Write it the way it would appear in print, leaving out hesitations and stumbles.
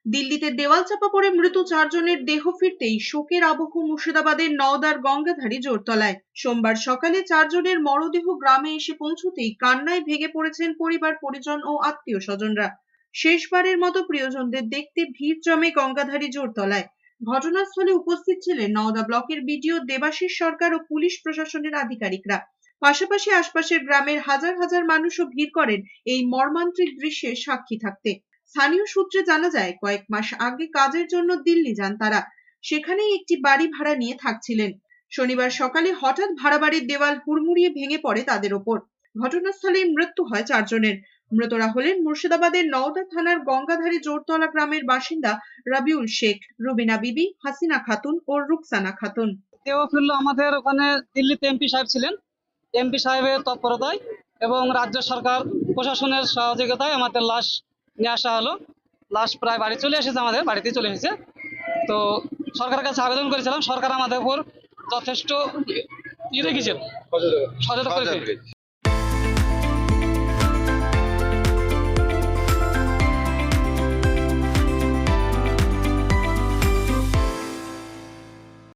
দিল্লিতে দেওয়াল চাপা পড়ে মৃত 4 জনের দেহ ফিরতেই শোকের আবহ মুর্শিদাবাদের নওদার গঙ্গাধারী জোরতলায়। সোমবার সকালে 4 জনের মরদেহ গ্রামে এসে পৌঁছতেই কান্নায় ভেঙে পড়েছেন পরিবার পরিজন ও আত্মীয় স্বজনরা। শেষবারের মতো প্রিয়জনদের দেখতে ভিড় জমে গঙ্গাধারী জোরতলায়। ঘটনাস্থলে উপস্থিত ছিলেন নওদা ব্লকের বিডিও দেবাশিস সরকার ও পুলিশ প্রশাসনের আধিকারিকরা। পাশাপাশি আশপাশের গ্রামের হাজার হাজার মানুষও ভিড় করেন এই মর্মান্তিক দৃশ্যের সাক্ষী থাকতে। স্থানীয় সূত্রে জানা যায়, কয়েক মাস আগে কাজের জন্য দিল্লি যান তারা। সেখানেই একটি বাড়ি ভাড়া নিয়ে থাকছিলেন। শনিবার সকালে হঠাৎ ভাড়া বাড়ির দেওয়াল হুড়মুড়িয়ে ভেঙে পড়ে তাদের ওপর। ঘটনাস্থলেই মৃত্যু হয় 4 জনের। মৃতরা হলেন মুর্শিদাবাদের নওদা থানার গঙ্গাধারী জোরতলা গ্রামের বাসিন্দা রবিউল শেখ, রুবিনা বিবি, হাসিনা খাতুন ও রুকসানা খাতুন। দেহ ফিরল আমাদের ওখানে দিল্লিতে এমপি সাহেব ছিলেন। এমপি সাহেবের তৎপরতায় এবং রাজ্য সরকার প্রশাসনের সহযোগিতায় আমাদের লাশ নিয়ে আসা হলো। লাশ প্রায় বাড়ি চলে এসেছে, আমাদের বাড়িতে চলে এসেছে। তো সরকারের কাছে আবেদন করেছিলাম, সরকার আমাদের উপর যথেষ্ট রেখেছেন, সচেতন করেছে।